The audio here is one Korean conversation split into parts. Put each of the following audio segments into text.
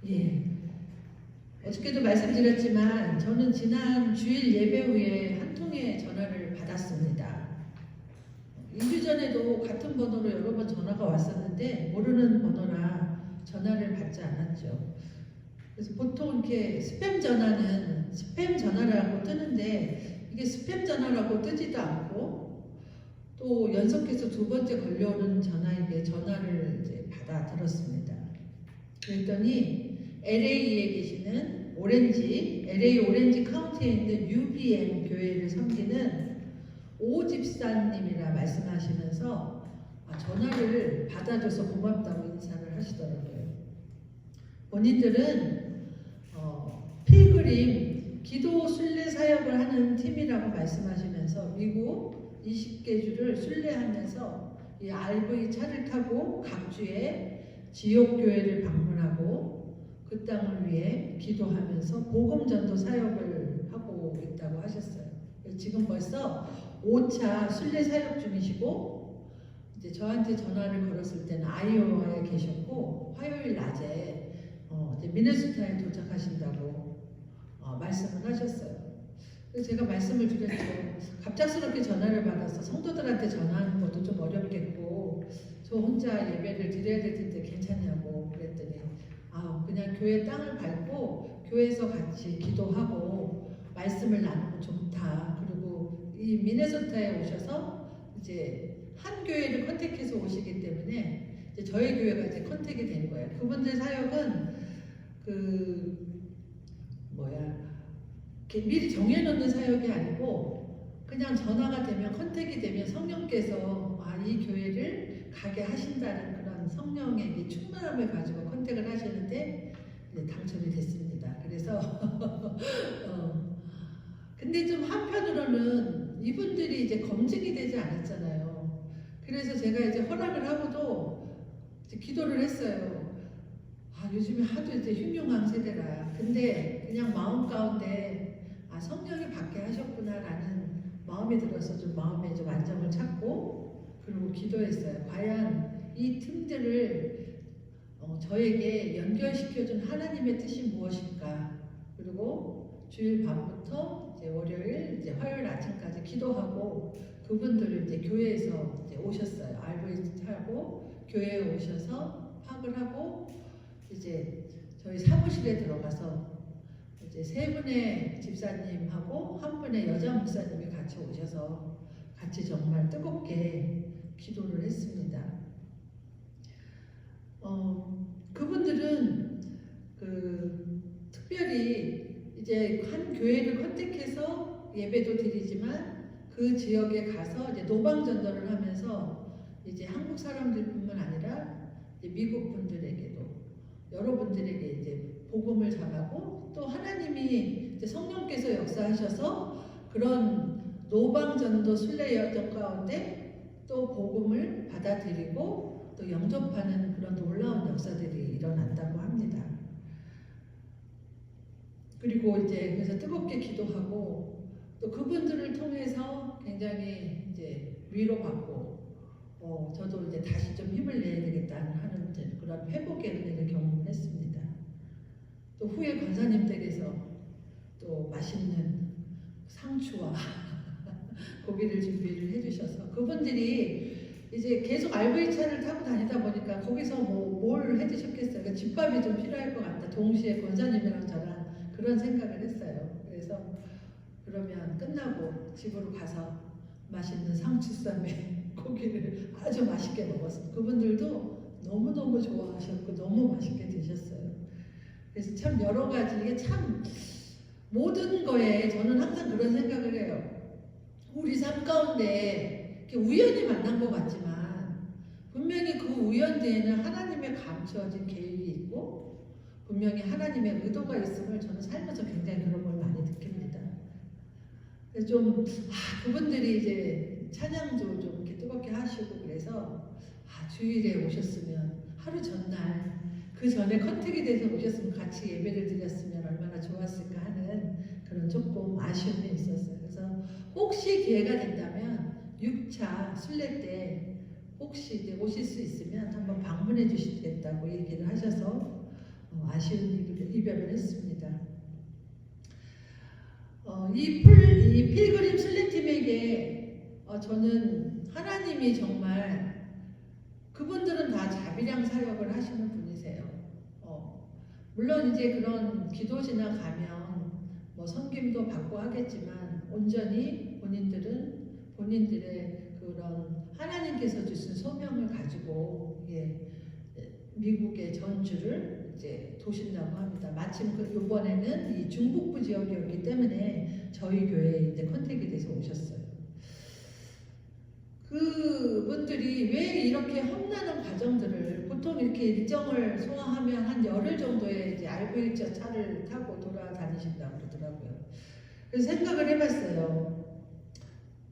예. 어저께도 말씀드렸지만 저는 지난 주일 예배 후에 한 통의 전화를 받았습니다. 2주 전에도 같은 번호로 여러 번 전화가 왔었는데 모르는 번호라 전화를 받지 않았죠. 그래서 보통 이렇게 스팸 전화는 스팸 전화라고 뜨는데 이게 스팸 전화라고 뜨지도 않고 또 연속해서 두 번째 걸려오는 전화에게 전화를 이제 받아 들었습니다. 그랬더니 LA에 계시는 LA 오렌지 카운티에 있는 UBM 교회를 섬기는 오 집사님이라 말씀하시면서 전화를 받아줘서 고맙다고 인사를 하시더라고요. 본인들은 필그림 기도 순례 사역을 하는 팀이라고 말씀하시면서 미국 20개 주를 순례하면서 이 RV 차를 타고 각 주의 지역 교회를 방문하고 그 땅을 위해 기도하면서 복음 전도 사역을 하고 있다고 하셨어요. 지금 벌써 5차 순례 사역 중이시고 이제 저한테 전화를 걸었을 때는 아이오와에 계셨고 화요일 낮에 이제 미네소타에 도착하신다고 말씀을 하셨어요. 그래서 제가 말씀을 드렸죠. 갑작스럽게 전화를 받아서 성도들한테 전화하는 것도 좀 어렵겠고 저 혼자 예배를 드려야 될 텐데 괜찮냐고 그랬더니 그냥 교회 땅을 밟고 교회에서 같이 기도하고 말씀을 나누면 좋다. 그리고 이 미네소타에 오셔서 이제 한 교회를 컨택해서 오시기 때문에 이제 저희 교회가 이제 컨택이 된 거예요. 그분들 사역은 미리 정해놓는 사역이 아니고 그냥 전화가 되면 컨택이 되면 성령께서 이 교회를 가게 하신다는 그런 성령의 충만함을 가지고 컨택을 하시는데 당첨이 됐습니다. 그래서 근데 좀 한편으로는 이분들이 이제 검증이 되지 않았잖아요. 그래서 제가 이제 허락을 하고도 이제 기도를 했어요. 요즘에 하도 이제 흉흉한 세대라. 근데 그냥 마음 가운데 성령이 받게 하셨구나라는 마음이 들어서 좀 마음에 좀 안정을 찾고 그리고 기도했어요. 과연 이 틈들을 저에게 연결시켜준 하나님의 뜻이 무엇일까? 그리고 주일 밤부터 이제 월요일, 이제 화요일 아침까지 기도하고 그분들을 이제 교회에서 이제 오셨어요. RV 타고 교회에 오셔서 파악을 하고 이제 저희 사무실에 들어가서 이제 세 분의 집사님하고 한 분의 여자 목사님이 같이 오셔서 같이 정말 뜨겁게 기도를 했습니다. 그분들은 특별히 이제 한 교회를 컨택해서 예배도 드리지만 그 지역에 가서 이제 노방 전도를 하면서 이제 한국 사람들뿐만 아니라 이제 미국 분들에게도 여러분들에게 이제 복음을 전하고 또 하나님이 이제 성령께서 역사하셔서 그런 노방 전도 순례 여정 가운데 또 복음을 받아들이고 또 영접하는 그런 놀라운 역사들이 일어난다고 합니다. 그리고 이제 그래서 뜨겁게 기도하고 또 그분들을 통해서 굉장히 이제 위로받고 저도 이제 다시 좀 힘을 내야 되겠다는 하는 그런 회복의 은혜를 경험했습니다. 또 후에 권사님 댁에서 또 맛있는 상추와 고기를 준비를 해주셔서 그분들이 이제 계속 RV차를 타고 다니다 보니까 거기서 뭘 해드셨겠어요. 그러니까 집밥이 좀 필요할 것 같다. 동시에 권사님이랑 저랑 그런 생각을 했어요. 그래서 그러면 끝나고 집으로 가서 맛있는 상추쌈에 고기를 아주 맛있게 먹었어요. 그분들도 너무너무 좋아하셨고 너무 맛있게 드셨어요. 그래서 참 여러 가지 이게 참 모든 거에 저는 항상 그런 생각을 해요. 우리 삶 가운데 이렇게 우연히 만난 것 같지만 분명히 그 우연 뒤에는 하나님의 감추어진 계획이 있고 분명히 하나님의 의도가 있음을 저는 살면서 굉장히 그런 걸 많이 느낍니다. 그래서 좀 그분들이 이제 찬양도 좀 이렇게 뜨겁게 하시고 그래서 주일에 오셨으면 하루 전날 그 전에 컨택이 돼서 오셨으면 같이 예배를 드렸으면 얼마나 좋았을까 하는 그런 조금 아쉬움이 있었어요. 그래서 혹시 기회가 된다면 6차 순례 때 혹시 이제 오실 수 있으면 한번 방문해 주시겠다고 얘기를 하셔서 아쉬운 이별을 했습니다. 이 필그림 순례팀에게 저는 하나님이 정말 그분들은 다 자비량 사역을 하시는 분이세요. 물론 이제 그런 기도시나 가면 뭐 섬김도 받고 하겠지만 온전히 본인들의 그런 하나님께서 주신 소명을 가지고 미국의 전주를 이제 도신다고 합니다. 마침 이번에는 이 중북부 지역이었기 때문에 저희 교회에 이제 컨택이 돼서 오셨어요. 그분들이 왜 이렇게 험난한 과정들을 보통 이렇게 일정을 소화하면 한 열흘 정도의 이제 RV 차를 타고 돌아다니신다고 그러더라고요. 그래서 생각을 해봤어요.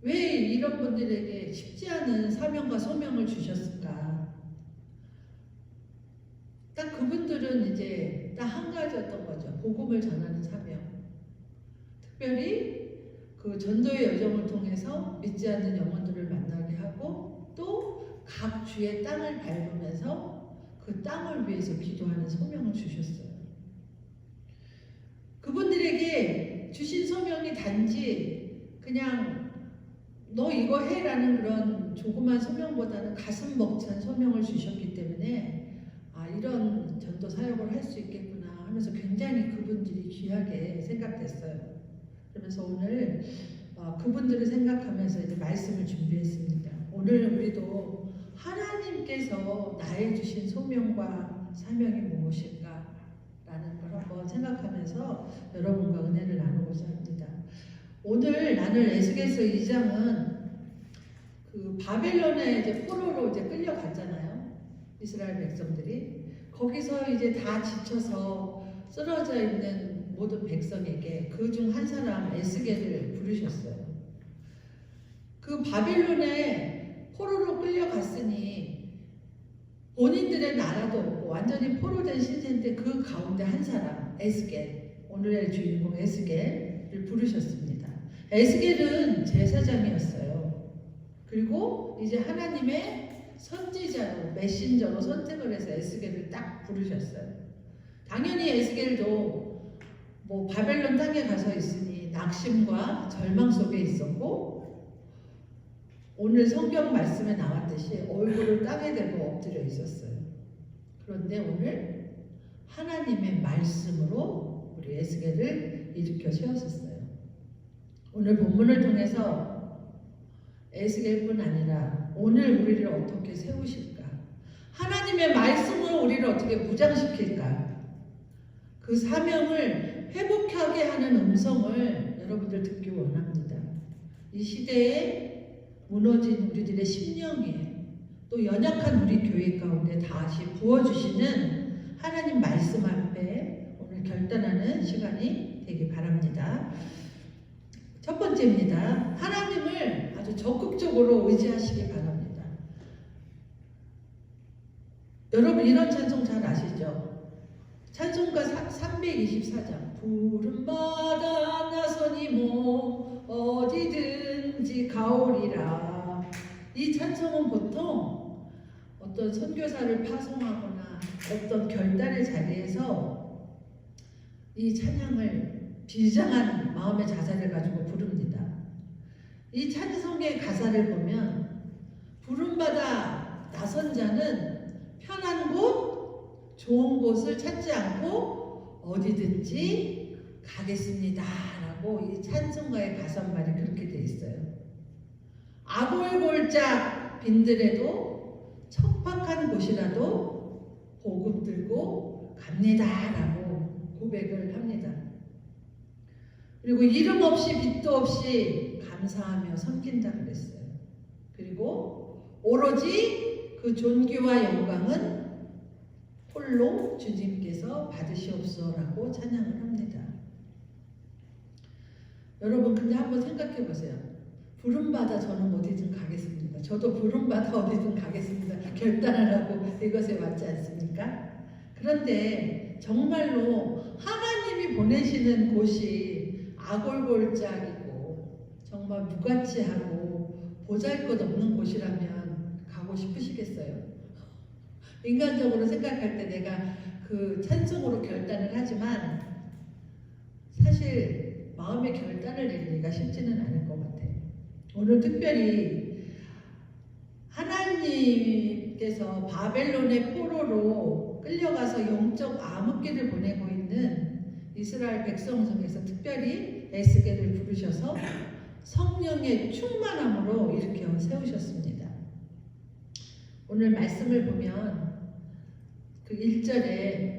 왜 이런 분들에게 쉽지 않은 사명과 소명을 주셨을까? 딱 그분들은 이제 딱 한 가지였던 거죠. 복음을 전하는 사명. 특별히 그 전도의 여정을 통해서 믿지 않는 영혼들을 만나게 하고 또 각 주의 땅을 밟으면서 그 땅을 위해서 기도하는 소명을 주셨어요. 그분들에게 주신 소명이 단지 그냥 너 이거 해라는 그런 조그만 소명보다는 가슴 벅찬 소명을 주셨기 때문에 이런 전도 사역을 할 수 있겠구나 하면서 굉장히 그분들이 귀하게 생각됐어요. 그러면서 오늘 그분들을 생각하면서 이제 말씀을 준비했습니다. 오늘 우리도 하나님께서 나의 주신 소명과 사명이 무엇일까? 라는 걸 한번 생각하면서 여러분과 은혜를 나누고자 합니다. 오늘 나눌 에스겔서 2장은 그 바벨론에 이제 포로로 이제 끌려갔잖아요. 이스라엘 백성들이. 거기서 이제 다 지쳐서 쓰러져 있는 모든 백성에게 그 중 한 사람 에스겔을 부르셨어요. 그 바벨론에 포로로 끌려갔으니 본인들의 나라도 없고 완전히 포로된 신세인데 그 가운데 한 사람 에스겔, 오늘의 주인공 에스겔을 부르셨습니다. 에스겔은 제사장이었어요. 그리고 이제 하나님의 선지자로 메신저로 선택을 해서 에스겔을 딱 부르셨어요. 당연히 에스겔도 뭐 바벨론 땅에 가서 있으니 낙심과 절망 속에 있었고 오늘 성경 말씀에 나왔듯이 얼굴을 땅에 대고 엎드려 있었어요. 그런데 오늘 하나님의 말씀으로 우리 에스겔을 일으켜 세웠었어요. 오늘 본문을 통해서 에스겔뿐 아니라 오늘 우리를 어떻게 세우실까? 하나님의 말씀으로 우리를 어떻게 무장시킬까? 그 사명을 회복하게 하는 음성을 여러분들 듣기 원합니다. 이 시대에 무너진 우리들의 심령에 또 연약한 우리 교회 가운데 다시 부어주시는 하나님 말씀 앞에 오늘 결단하는 시간이 되기 바랍니다. 첫 번째입니다. 하나님을 아주 적극적으로 의지하시기 바랍니다. 여러분 이런 찬송 잘 아시죠? 찬송가 324장 푸른바다 나서니 뭐 어디든지 가오리라. 이 찬송은 보통 어떤 선교사를 파송하거나 어떤 결단의 자리에서 이 찬양을 비장한 마음의 자세를 가지고 부릅니다. 이 찬송의 가사를 보면 푸른바다 나선 자는 편한 곳, 좋은 곳을 찾지 않고 어디든지 가겠습니다 라고 이 찬송가의 가사말이 그렇게 돼 있어요. 아골골짝 빈들에도 척박한 곳이라도 복음 들고 갑니다 라고 고백을 합니다. 그리고 이름 없이 빛도 없이 감사하며 섬긴다 그랬어요. 그리고 오로지 그 존귀와 영광은 홀로 주님께서 받으시옵소서라고 찬양을 합니다. 여러분 근데 한번 생각해 보세요. 부름받아 저는 어디든 가겠습니다. 저도 부름받아 어디든 가겠습니다. 결단을 하고 이것에 맞지 않습니까? 그런데 정말로 하나님이 보내시는 곳이 아골골짝이고 정말 무가치하고 보잘것없는 곳이라면 가고 싶으시겠어요? 인간적으로 생각할 때 내가 그 찬송으로 결단을 하지만 사실 마음의 결단을 내리기가 쉽지는 않을 것 같아요. 오늘 특별히 하나님께서 바벨론의 포로로 끌려가서 영적 암흑기를 보내고 있는 이스라엘 백성 중에서 특별히 에스겔을 부르셔서 성령의 충만함으로 일으켜 세우셨습니다. 오늘 말씀을 보면 그 1절에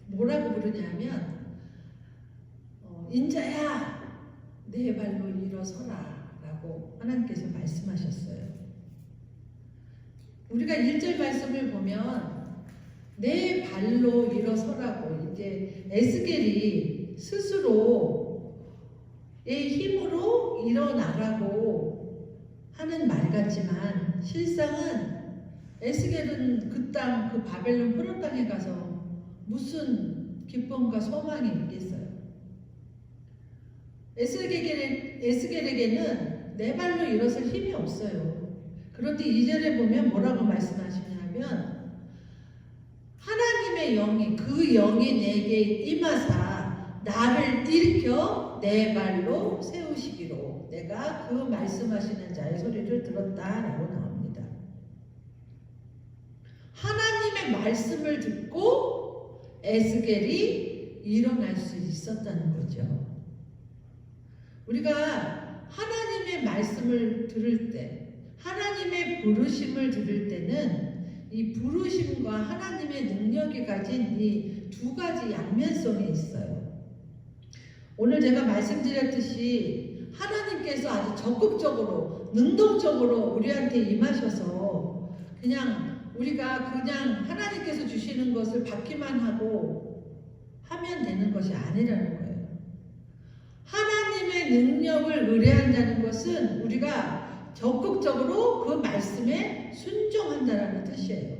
뭐라고 부르냐면 인자야 내 발로 일어서라 라고 하나님께서 말씀하셨어요. 우리가 1절 말씀을 보면 내 발로 일어서라고 이제 에스겔이 스스로의 힘으로 일어나라고 하는 말 같지만 실상은 에스겔은 그 땅, 그 바벨론 포로 땅에 가서 무슨 기쁨과 소망이 있겠어요? 에스겔에게는 내 발로 일어설 힘이 없어요. 그런데 2절에 보면 뭐라고 말씀하시냐면 하나님의 영이 그 영이 내게 임하사 나를 일으켜 내 발로 세우시기로 내가 그 말씀하시는 자의 소리를 들었다라고 나옵니다. 하나님의 말씀을 듣고 에스겔이 일어날 수 있었다는 거죠. 우리가 하나님의 말씀을 들을 때, 하나님의 부르심을 들을 때는 이 부르심과 하나님의 능력이 가진 이 두 가지 양면성이 있어요. 오늘 제가 말씀드렸듯이 하나님께서 아주 적극적으로, 능동적으로 우리한테 임하셔서 우리가 그냥 하나님께서 주시는 것을 받기만 하고 하면 되는 것이 아니라는 거예요. 하나님의 능력을 의뢰한다는 것은 우리가 적극적으로 그 말씀에 순종한다는 뜻이에요.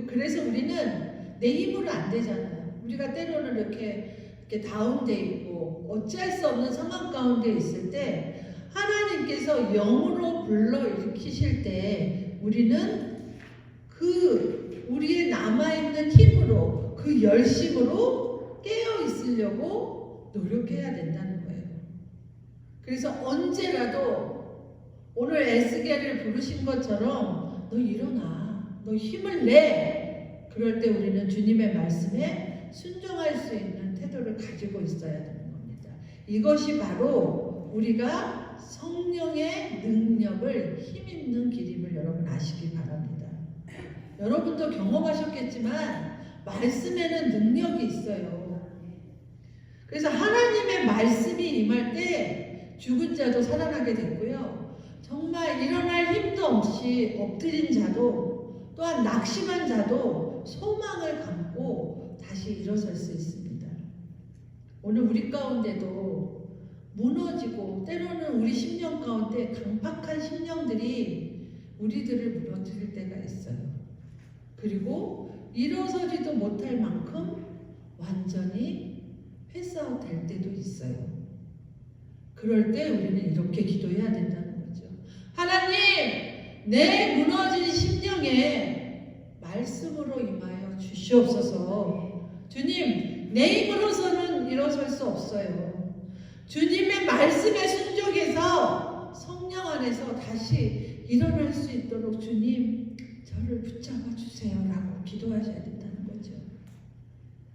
그래서 우리는 내 힘으로 안 되잖아요. 우리가 때로는 이렇게 다운돼 있고 어찌할 수 없는 상황 가운데 있을 때 하나님께서 영으로 불러 일으키실 때 우리는 우리의 남아있는 힘으로 그 열심으로 깨어 있으려고 노력해야 된다는 거예요. 그래서 언제라도 오늘 에스겔을 부르신 것처럼 너 일어나, 너 힘을 내. 그럴 때 우리는 주님의 말씀에 순종할 수 있는 태도를 가지고 있어야 되는 겁니다. 이것이 바로 우리가 성령의 능력을 힘있는 길임을 여러분 아시기 바랍니다. 여러분도 경험하셨겠지만 말씀에는 능력이 있어요. 그래서 하나님의 말씀이 임할 때 죽은 자도 살아나게 됐고요. 정말 일어날 힘도 없이 엎드린 자도 또한 낙심한 자도 소망을 갖고 다시 일어설 수 있습니다. 오늘 우리 가운데도 무너지고 때로는 우리 심령 가운데 강팍한 심령들이 우리들을 무너뜨릴 때가 있어요. 그리고 일어서지도 못할 만큼 완전히 패스아웃 될 때도 있어요. 그럴 때 우리는 이렇게 기도해야 된다는 거죠. 하나님, 내 무너진 심령에 말씀으로 임하여 주시옵소서. 주님, 내 힘으로서는 일어설 수 없어요. 주님의 말씀에 순종해서 성령 안에서 다시 일어날 수 있도록 주님 저를 붙잡아 주세요 라고 기도하셔야 된다는 거죠.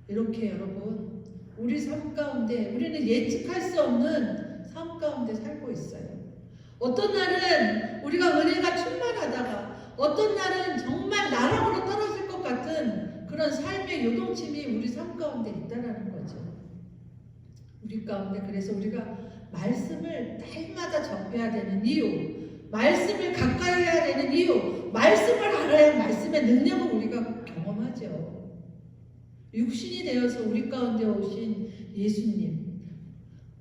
이렇게 여러분 우리 삶 가운데 우리는 예측할 수 없는 삶 가운데 살고 있어요. 어떤 날은 우리가 은혜가 충만하다가 어떤 날은 정말 나락으로 떨어질 것 같은 그런 삶의 요동침이 우리 삶 가운데 있다는 거죠. 우리 가운데 그래서 우리가 말씀을 날마다 접해야 되는 이유, 말씀을 가까이 해야 되는 이유, 말씀을 알아야 말씀의 능력을 우리가 경험하죠. 육신이 되어서 우리 가운데 오신 예수님,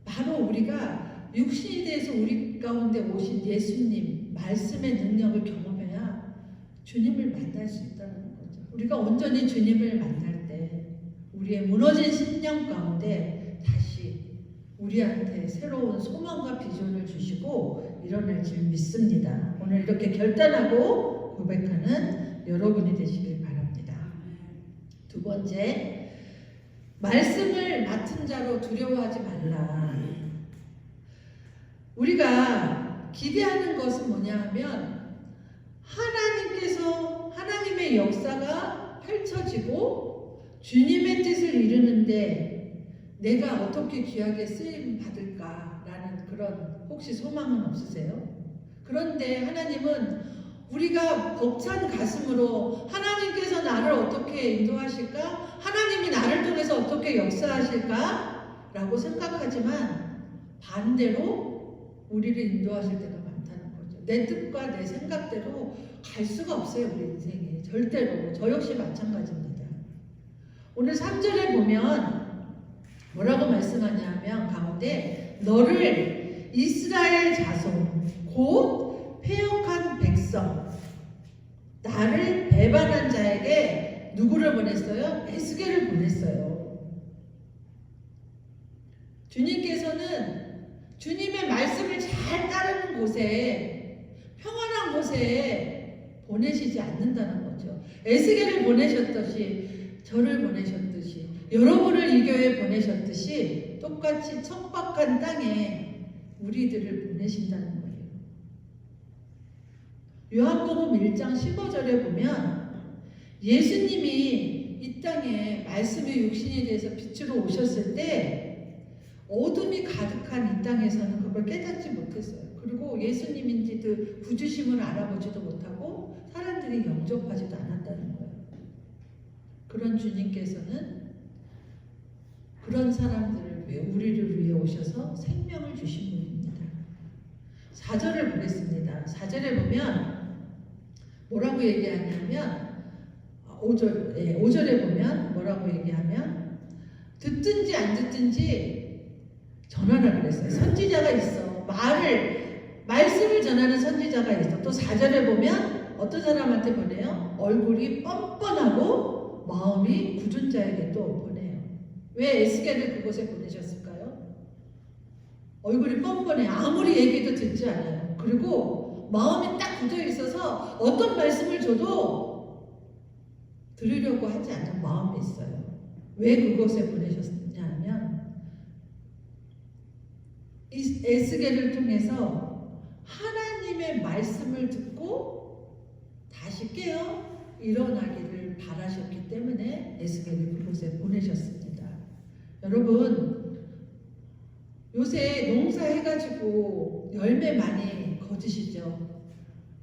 바로 우리가 육신이 되어서 우리 가운데 오신 예수님 말씀의 능력을 경험해야 주님을 만날 수 있다는 거죠. 우리가 온전히 주님을 만날 때 우리의 무너진 심령 가운데 다시 우리한테 새로운 소망과 비전을 주시고 일어날 줄 믿습니다. 오늘 이렇게 결단하고 고백하는 여러분이 되시길 바랍니다. 두 번째, 말씀을 맡은 자로 두려워하지 말라. 우리가 기대하는 것은 뭐냐 하면 하나님의 역사가 펼쳐지고 주님의 뜻을 이루는데 내가 어떻게 귀하게 쓰임 받을까라는 그런 혹시 소망은 없으세요? 그런데 하나님은 우리가 벅찬 가슴으로 하나님께서 나를 어떻게 인도하실까? 하나님이 나를 통해서 어떻게 역사하실까? 라고 생각하지만 반대로 우리를 인도하실 때가 많다는 거죠. 내 뜻과 내 생각대로 갈 수가 없어요. 우리 인생에. 절대로. 저 역시 마찬가지입니다. 오늘 3절에 보면 뭐라고 말씀하냐면 가운데 너를 이스라엘 자손 곧 패역한 백성 나를 배반한 자에게 누구를 보냈어요? 에스겔을 보냈어요. 주님께서는 주님의 말씀을 잘 따르는 곳에 평안한 곳에 보내시지 않는다는 거죠. 에스겔을 보내셨듯이 저를 보내셨듯이 여러분을 이 교회에 보내셨듯이 똑같이 척박한 땅에 우리들을 보내신다는 거예요. 요한복음 1장 15절에 보면 예수님이 이 땅에 말씀의 육신이 돼서 빛으로 오셨을 때 어둠이 가득한 이 땅에서는 그걸 깨닫지 못했어요. 그리고 예수님인지도 구주심을 알아보지도 못하고 사람들이 영접하지도 않았다는 거예요. 그런 주님께서는 그런 사람들을 위해 우리를 위해 오셔서 생명을 주신 분입니다. 4절을 보겠습니다. 4절에 보면 뭐라고 얘기하냐면 5절에 보면 뭐라고 얘기하면 듣든지 안 듣든지 전하라 그랬어요. 선지자가 있어. 말씀을 전하는 선지자가 있어. 또 4절에 보면 어떤 사람한테 보내요? 얼굴이 뻔뻔하고 마음이 굳은 자에게 또 보내요. 왜 에스겔을 그곳에 보내셨을까요? 얼굴이 뻔뻔해. 아무리 얘기도 듣지 않아요. 그리고 마음이 딱 굳어 있어서 어떤 말씀을 줘도 들으려고 하지 않는 마음이 있어요. 왜 그곳에 보내셨냐 하면 에스겔을 통해서 하나님의 말씀을 듣고 다시 깨어 일어나기를 바라셨기 때문에 에스겔을 그곳에 보내셨습니다. 여러분 요새 농사해가지고 열매 많이 거두시죠?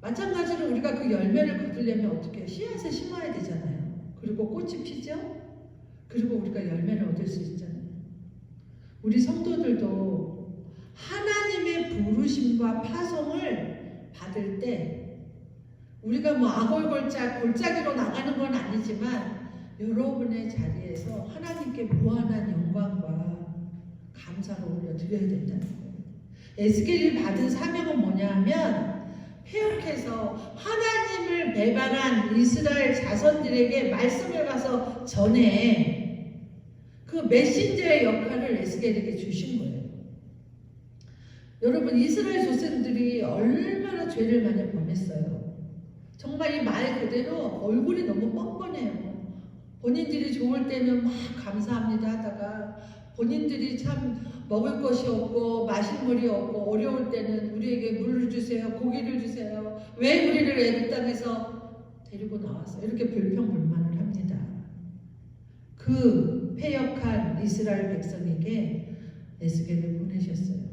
마찬가지로 우리가 그 열매를 거두려면 어떻게 해요? 씨앗을 심어야 되잖아요. 그리고 꽃이 피죠? 그리고 우리가 열매를 얻을 수 있잖아요. 우리 성도들도 하나님의 부르심과 파송을 받을 때 우리가 뭐 골짜기로 나가는 건 아니지만 여러분의 자리에서 하나님께 무한한 영광과 감사를 올려드려야 된다는 거예요. 에스겔이 받은 사명은 뭐냐 하면 패역해서 하나님을 배반한 이스라엘 자손들에게 말씀을 가서 전해 그 메신저의 역할을 에스겔에게 주신 거예요. 여러분 이스라엘 조상들이 얼마나 죄를 많이 범했어요. 정말 이 말 그대로 얼굴이 너무 뻔뻔해요. 본인들이 좋을 때는 막 감사합니다 하다가 본인들이 참 먹을 것이 없고 마실 물이 없고 어려울 때는 우리에게 물을 주세요, 고기를 주세요. 왜 우리를 애굽 땅에서 데리고 나왔어요? 이렇게 불평불만을 합니다. 그 패역한 이스라엘 백성에게 에스겔을 보내셨어요.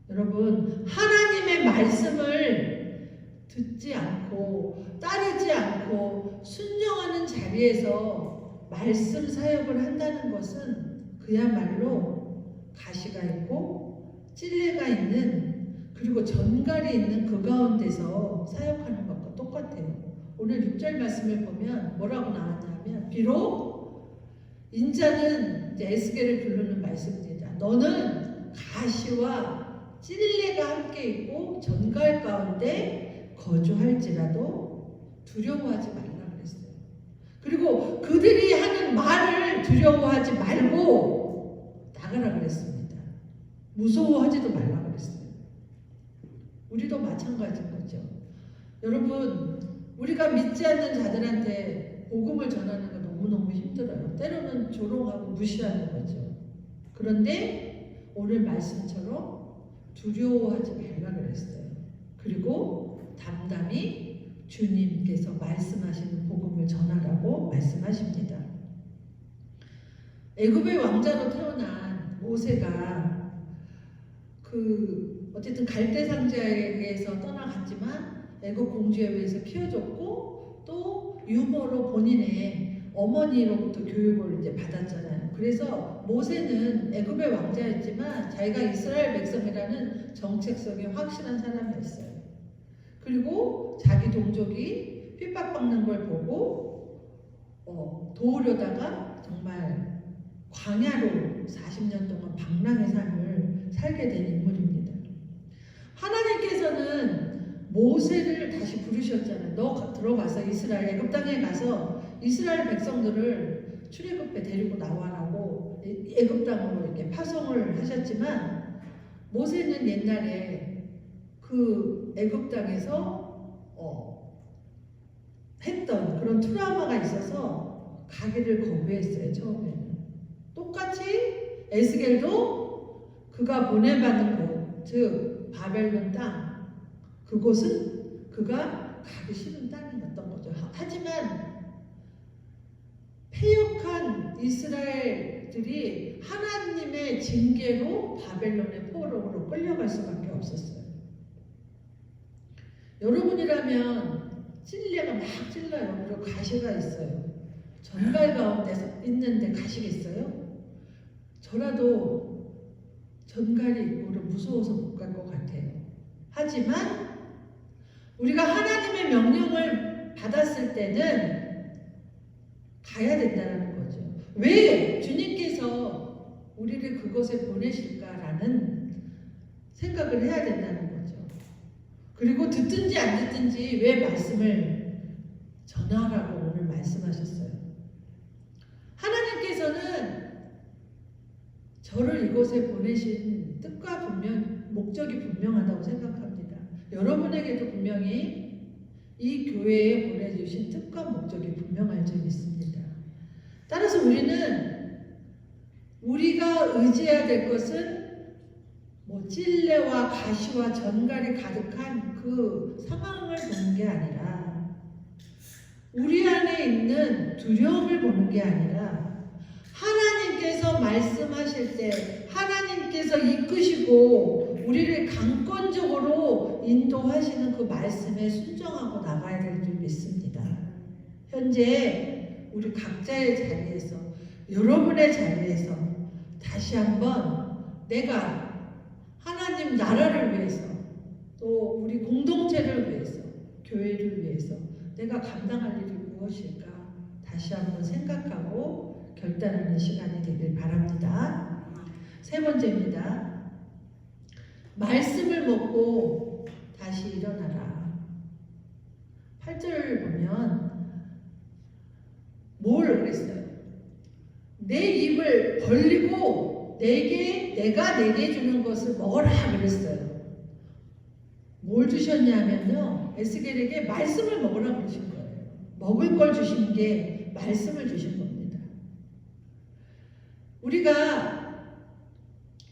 여러분 하나님의 말씀을 듣지 않고 따르지 않고 순종하는 자리에서 말씀 사역을 한다는 것은 그야말로 가시가 있고 찔레가 있는 그리고 전갈이 있는 그 가운데서 사역하는 것과 똑같아요. 오늘 6절 말씀을 보면 뭐라고 나왔냐면 비록 인자는 이제 에스겔을 부르는 말씀입니다. 너는 가시와 찔레가 함께 있고 전갈 가운데 거주할지라도 두려워하지 말라 그랬어요. 그리고 그들이 하는 말을 두려워하지 말고 나가라 그랬습니다. 무서워하지도 말라 그랬어요. 우리도 마찬가지인 거죠. 여러분 우리가 믿지 않는 자들한테 복음을 전하는 건 너무 너무너무 힘들어요. 때로는 조롱하고 무시하는 거죠. 그런데 오늘 말씀처럼 두려워하지 말라 그랬어요. 그리고 담담히 주님께서 말씀하시는 복음을 전하라고 말씀하십니다. 애굽의 왕자로 태어난 모세가 어쨌든 갈대 상자에게서 떠나갔지만 애굽 공주에 의해서 키워졌고 또 유모로 본인의 어머니로부터 교육을 이제 받았잖아요. 그래서 모세는 애굽의 왕자였지만 자기가 이스라엘 백성이라는 정체성이 확실한 사람이었어요. 그리고 자기 동족이 핍박받는 걸 보고 도우려다가 정말 광야로 40년 동안 방랑의 삶을 살게 된 인물입니다. 하나님께서는 모세를 다시 부르셨잖아요. 너 들어가서 이스라엘 애굽 땅에 가서 이스라엘 백성들을 출애굽해 데리고 나와라고 애굽 땅으로 이렇게 파송을 하셨지만 모세는 옛날에 그 애굽 땅에서 했던 그런 트라우마가 있어서 가기를 거부했어요. 처음에는. 똑같이 에스겔도 그가 보내받은 곳, 즉 바벨론 땅, 그곳은 그가 가기 싫은 땅이었던 거죠. 하지만 패역한 이스라엘들이 하나님의 징계로 바벨론의 포로로 끌려갈 수밖에 없었어요. 여러분이라면 찔레가 막 찔러요. 그리고 가시가 있어요. 전갈 가운데 있는데 가시겠어요? 저라도 전갈이 있고 무서워서 못 갈 것 같아요. 하지만 우리가 하나님의 명령을 받았을 때는 가야 된다는 거죠. 왜 주님께서 우리를 그곳에 보내실까라는 생각을 해야 된다는 거죠. 그리고 듣든지 안 듣든지 왜 말씀을 전하라고 오늘 말씀하셨어요. 하나님께서는 저를 이곳에 보내신 뜻과 목적이 분명하다고 생각합니다. 여러분에게도 분명히 이 교회에 보내주신 뜻과 목적이 분명할 줄 믿습니다. 따라서 우리가 의지해야 될 것은 찔레와 가시와 전갈이 가득한 그 상황을 보는 게 아니라 우리 안에 있는 두려움을 보는 게 아니라 하나님께서 말씀하실 때 하나님께서 이끄시고 우리를 강권적으로 인도하시는 그 말씀에 순종하고 나가야 될 줄 믿습니다. 현재 우리 각자의 자리에서 여러분의 자리에서 다시 한번 내가 하나님 나라를 위해서 또 우리 공동체를 위해서 교회를 위해서 내가 감당할 일이 무엇일까 다시 한번 생각하고 결단하는 시간이 되길 바랍니다. 세 번째입니다. 말씀을 먹고 다시 일어나라. 8절을 보면 뭘 그랬어요? 내 입을 벌리고 내가 내게 주는 것을 먹어라 그랬어요. 뭘 주셨냐면요, 에스겔에게 말씀을 먹으라 그러신 거예요. 먹을 걸 주신 게 말씀을 주신 겁니다. 우리가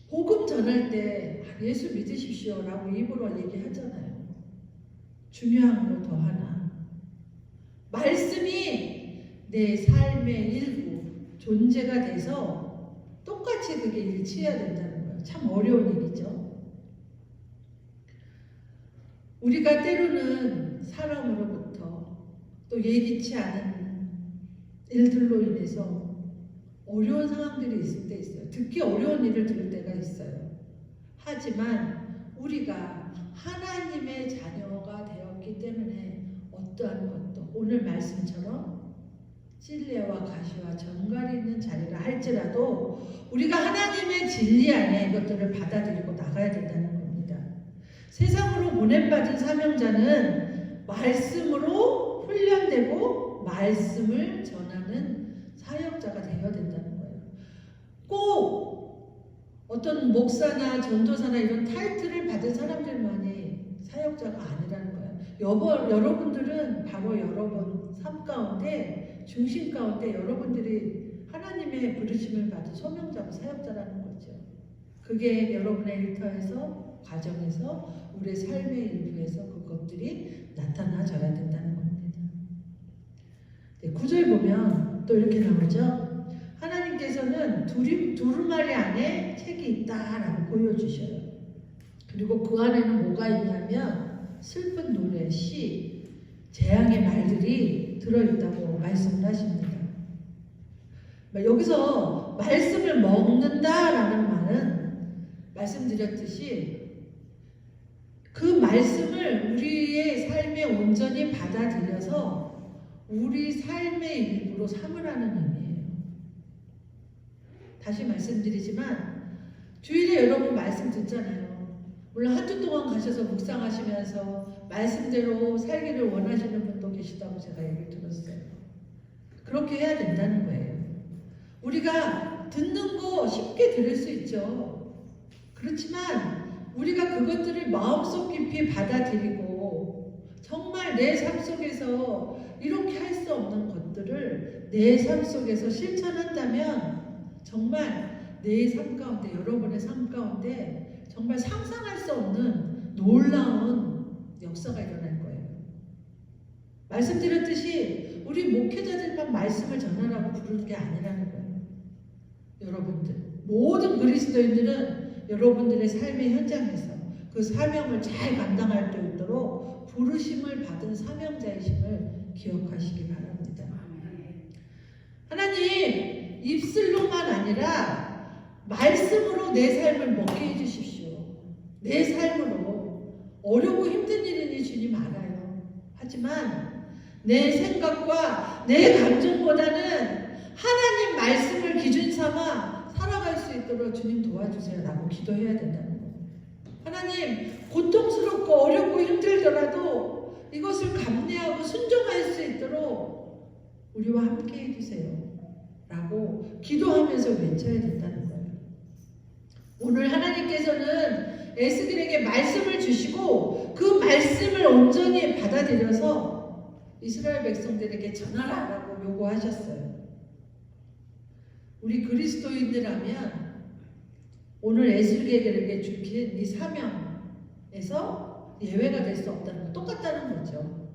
복음 전할 때 예수 믿으십시오 라고 입으로 얘기하잖아요. 중요한 거 더 하나, 말씀이 내 삶의 일부 존재가 돼서 똑같이 그게 일치해야 된다는 거예요. 참 어려운 일이죠. 우리가 때로는 사람으로부터 또 예기치 않은 일들로 인해서 어려운 상황들이 있을 때 있어요. 듣기 어려운 일을 들을 때가 있어요. 하지만 우리가 하나님의 자녀가 되었기 때문에 어떠한 것도 오늘 말씀처럼 찔레와 가시와 전갈이 있는 자리라 할지라도 우리가 하나님의 진리 안에 이것들을 받아들이고 나가야 된다는 겁니다. 세상으로 보냄받은 사명자는 말씀으로 훈련되고 말씀을 전하는 사역자가 되어야 된다는 거예요. 꼭 어떤 목사나 전도사나 이런 타이틀을 받은 사람들만이 사역자가 아니라는 거예요. 여러분들은 바로 여러분 삶 가운데 중심 가운데 여러분들이 하나님의 부르심을 받은 소명자고 사역자라는 거죠. 그게 여러분의 일터에서, 가정에서, 우리의 삶의 일부에서 그것들이 나타나져야 된다는 겁니다. 네, 9절 보면 또 이렇게 나오죠. 하나님께서는 두루마리 안에 책이 있다라고 보여주셔요. 그리고 그 안에는 뭐가 있냐면 슬픈 노래, 시, 재앙의 말들이 들어있다고 말씀을 하십니다. 여기서 말씀을 먹는다라는 말은 말씀드렸듯이 그 말씀을 우리의 삶에 온전히 받아들여서 우리 삶의 일부로 삼으라는 의미예요. 다시 말씀드리지만 주일에 여러분 말씀 듣잖아요. 물론 한 주 동안 가셔서 묵상하시면서 말씀대로 살기를 원하시는 분도 계시다고 제가 얘기를 들었어요. 그렇게 해야 된다는 거예요. 우리가 듣는 거 쉽게 들을 수 있죠. 그렇지만 우리가 그것들을 마음속 깊이 받아들이고 정말 내 삶 속에서 이렇게 할 수 없는 것들을 내 삶 속에서 실천한다면 정말 내 삶 가운데, 여러분의 삶 가운데 정말 상상할 수 없는 놀라운 역사가 일어날 거예요. 말씀드렸듯이 우리 목회자들만 말씀을 전하라고 부르는 게 아니라는 거예요. 여러분들, 모든 그리스도인들은 여러분들의 삶의 현장에서 그 사명을 잘 감당할 수 있도록 부르심을 받은 사명자이심을 기억하시기 바랍니다. 하나님, 입술로만 아니라 말씀으로 내 삶을 먹게 해주십시오. 내 삶으로. 어려고 힘든 일이니 주님 알아요. 하지만 내 생각과 내 감정보다는 하나님 말씀을 기준 삼아 살아갈 수 있도록 주님 도와주세요 라고 기도해야 된다는 거예요. 하나님, 고통스럽고 어렵고 힘들더라도 이것을 감내하고 순종할 수 있도록 우리와 함께 해주세요 라고 기도하면서 외쳐야 된다는 거예요. 오늘 하나님께서는 에스겔에게 말씀을 주시고 그 말씀을 온전히 받아들여서 이스라엘 백성들에게 전하라고 요구하셨어요. 우리 그리스도인들이라면 오늘 에스겔에게 주신 이 사명에서 예외가 될 수 없다는 건 똑같다는 거죠.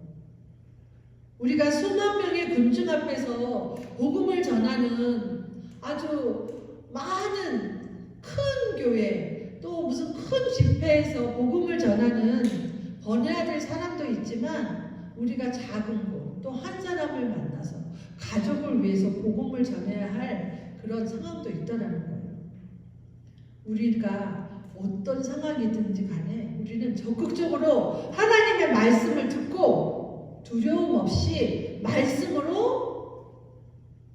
우리가 수만 명의 군중 앞에서 복음을 전하는 아주 많은 큰 교회, 또 무슨 큰 집회에서 복음을 전하는 번해야 될 사람도 있지만 우리가 작은 곳, 또 한 사람을 만나서 가족을 위해서 복음을 전해야 할 그런 상황도 있다는 거예요. 우리가 어떤 상황이든지 간에 우리는 적극적으로 하나님의 말씀을 듣고 두려움 없이 말씀으로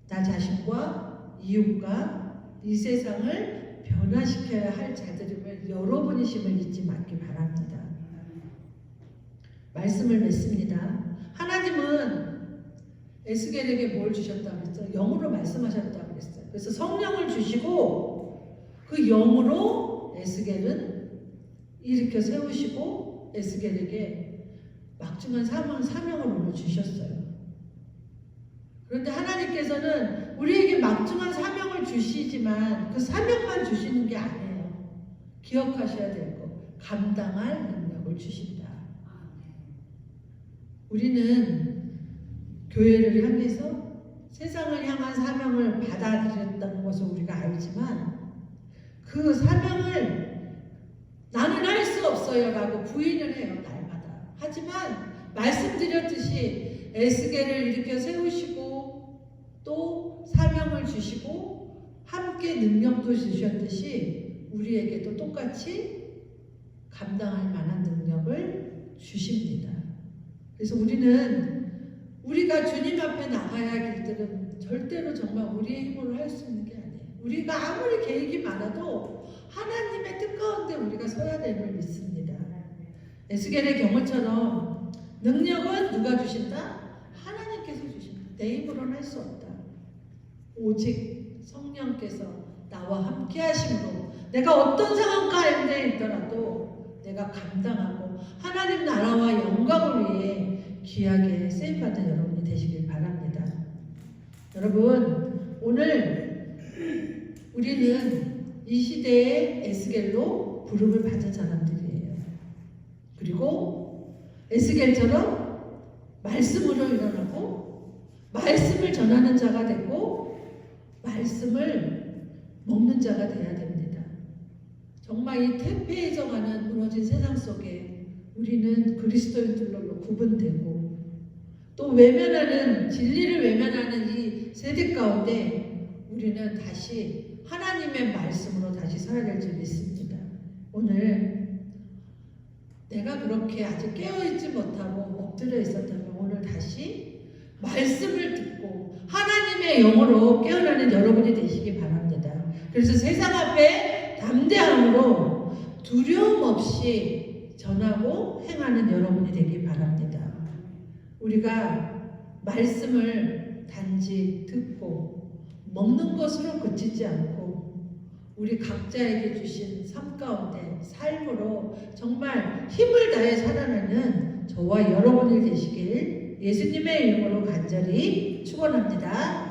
나 자신과 이웃과 이 세상을 변화시켜야 할 자들임을 여러분이심을 잊지 말기 바랍니다. 말씀을 맺습니다. 하나님은 에스겔에게 뭘 주셨다고 그랬죠? 영으로 말씀하셨다고 그랬어요. 그래서 성령을 주시고 그 영으로 에스겔은 일으켜 세우시고 에스겔에게 막중한 사명을 오늘 주셨어요. 그런데 하나님께서는 우리에게 막중한 사명을 주시지만 그 사명만 주시는 게 아니에요. 기억하셔야 될 거, 감당할 능력을 주신다. 우리는 교회를 향해서 세상을 향한 사명을 받아들였다는 것을 우리가 알지만 그 사명을 나는 할 수 없어요 라고 부인을 해요. 날마다. 하지만 말씀드렸듯이 에스겔을 일으켜 세우시고 또 사명을 주시고 함께 능력도 주셨듯이 우리에게도 똑같이 감당할 만한 능력을 주십니다. 그래서 우리가 주님 앞에 나가야 할 길들은 절대로 정말 우리의 힘으로 할 수 있는 게 아니에요. 우리가 아무리 계획이 많아도 하나님의 뜻 가운데 우리가 서야 됨을 믿습니다. 에스겔의 경우처럼 능력은 누가 주신다? 하나님께서 주신다. 내 힘으로는 할 수 없다. 오직 성령께서 나와 함께 하심으로 내가 어떤 상황 가운데 있더라도 내가 감당하고 하나님 나라와 영광을 위해 귀하게 쓰임받은 여러분이 되시길 바랍니다. 여러분, 오늘 우리는 이 시대의 에스겔로 부름을 받은 사람들이에요. 그리고 에스겔처럼 말씀으로 일어나고 말씀을 전하는 자가 되고 말씀을 먹는 자가 돼야 됩니다. 정말 이 태폐해져가는 무너진 세상 속에 우리는 그리스도인들로 구분되고 또 외면하는 진리를 외면하는 이 세대 가운데 우리는 다시 하나님의 말씀으로 다시 서야 될 줄 믿습니다. 오늘 내가 그렇게 아직 깨어있지 못하고 엎드려 있었다면 오늘 다시 말씀을 듣고 하나님의 영으로 깨어나는 여러분이 되시기 바랍니다. 그래서 세상 앞에 담대함으로 두려움 없이 전하고 행하는 여러분이 되기 바랍니다. 우리가 말씀을 단지 듣고 먹는 것으로 그치지 않고 우리 각자에게 주신 삶 가운데 삶으로 정말 힘을 다해 살아내는 저와 여러분이 되시길 예수님의 이름으로 간절히 축원합니다.